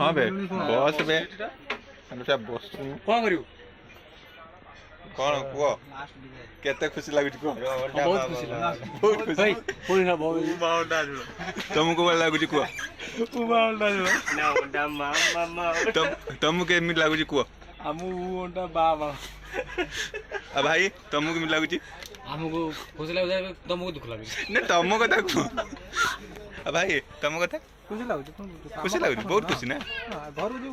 हाँ बे बस बे बस कौन करू कौन कुह केते खुशी लगुच कुह बहुत खुशी लगा बहुत खुशी भाई कोई ना बहुत तुमको भल लगुच कुह ना ओंडा मामा तुमको केमिति लगुच कुह हमू ओंडा बाबा आ भाई तुमको केमिति लगुच हमको खुशी लगा तुमको दुख लगे ने तुम कथा कुह आ भाई तुम कथा खुशी लगुच खुशी लगुच बहुत खुशी ना घर को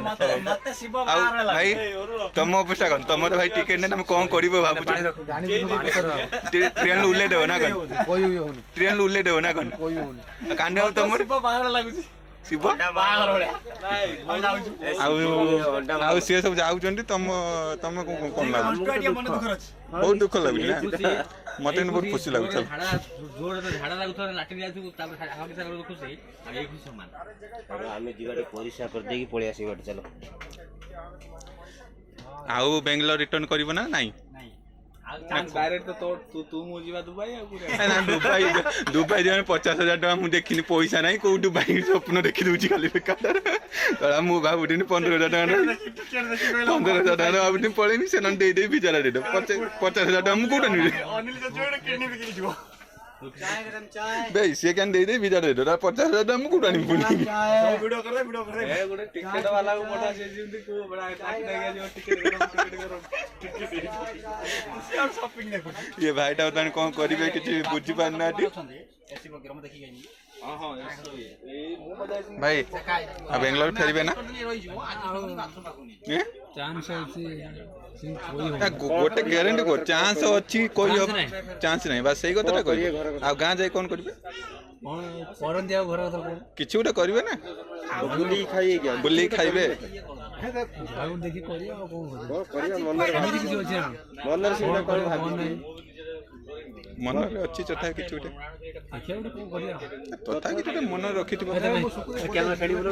मते मते शिव आ भाई तुम अपेक्षा कर तुम तो भाई टिकेट ने तुम कौन करिवो भाबु ट्रेन उल्ले देबो ना कन कोई होनी ट्रेन उल्ले देबो ना कन कोई होनी कांडे तुम शिव बाहर लागुच शिव बाहर होले आउ से सब जाउचंती तुम तुम कोन लागु बहुत दुख लागुच ना मते बहुत खुशी लागु चल जोर तो झाड़ा लागुथरा लाठी जाथु तापर आगे सारा खुशी आ ए खुशी समान आमे जिबाटे परिसा कर देकी पळि आसी बाटे चलो आउ बेंगलोर रिटर्न करिवो ना नहीं डायरेक्ट तो तू मु जीवा दुबई आ ना दुबई दुबई जे 50,000 टका मु देखिनी पैसा नहीं को दुबई स्वप्न देखि दूची खाली बेकार तळा मु बाबुटिनी 15,000 टका 15,000 टका बाबुटिनी पळेनी सेनन दे दे बिचारा दे 50,000 टका मु कोटा नि अनिल का जोड़ किडनी बिक्री जीवो चाय गरम चाय बे से कैन दे दे बिचारा दे 50,000 टका मु कोटा नि पुनी वीडियो कर दे ए गोटे टिकट वाला को पठा से जिंदगी को बड़ा टाइट लगे जो टिकट करो शॉपिंग देखो ये भाईटा बतान कोन करिवे किछि बुझी पान ना टी एसी को गरम देखि गई हां ए भाई आ बेंगलोर फेरबे ना चांस है गोटे गारंटी को चांस अछि कोई चांस नहीं बस सही कथा कहि आ गां जाय कोन करिवे परन दिया घर तो किछु उटा करिवे ना बुली खाइए क्या बुल्ली खाइबे आउ देखि करिया कोन करिया मनर एमिति किछि अछि मनर से कर भाबी मन रे अछि चथा किछु उटा देखिया उटा कोन करिया तथा किछु मन रखिथिबो कैमरा खड़ी बोलो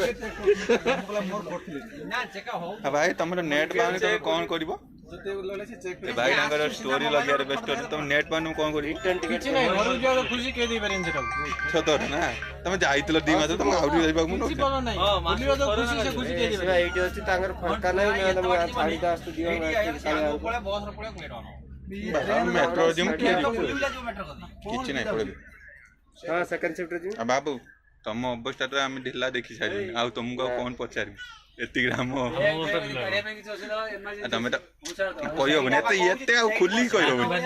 मोर पड़थिले ना चेका हो भाई तमरो नेट बाने तो कोन करिवो भाई डांगर स्टोरी लगिया रे स्टोरी तुम नेट बानु कोन करी किछि नै घर जो खुशी के दी परन सेटा छतर ना तुम जाइतलो दी मास तुम आउडी जाइबा मु खुशी बोलो नै बुलियो तो खुशी से खुशी के दी सेवा एटी अछि तांगर फरका नै मैं तुम छाड़ी दा आस्तु दियो मैं पळे बस रे पळे कोन मेट्रो जिम के बुलियो जो मेट्रो कर किछि नै पड़े हां सेकंड शिफ्ट जी आ बाबू तुम अवस्था तो आम ढिला देखी सारी आ तुमको कौन पचारि एति ग्राम तमे तो कहि होबने एते आ खुली कहि होबने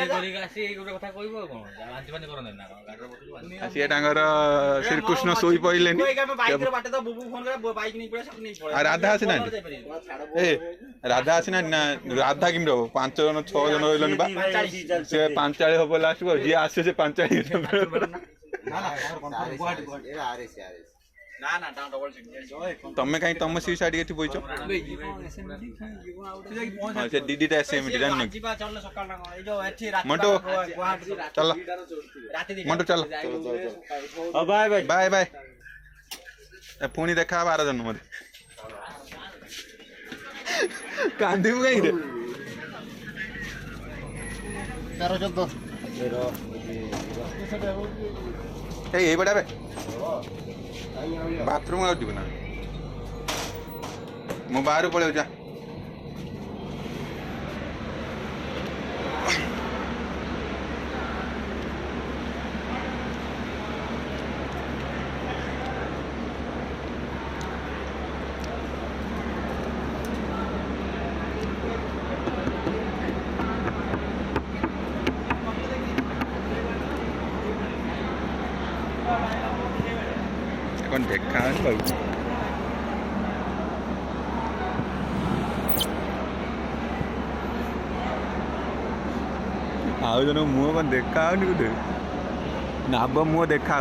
आसी डांगर श्री कृष्ण सोई पइलेनी आ राधा आसी ना ए राधा आसी ना राधा किम रो 5 जन 6 जन होइलन बा से 45 होबो लास्ट को जे आसे से 45 ना डाउन डबल सिंगल तमे काई तम सी साइड एठी बोइचो हां से दीदी ता एसएम टी जान जीवा चलले सकाळ ना ए जो एठी रात मंटो चल मंटो चल बाय बाय बाय बाय पुणी देखा 12 जन मते कांदी मु गई रे 13 14 ए बडा बे बाथरूम आ जीव ना मु बाहर पळे जा कौन देखा बाबू आउ जन मुह कौन देखा नाब मुह देखा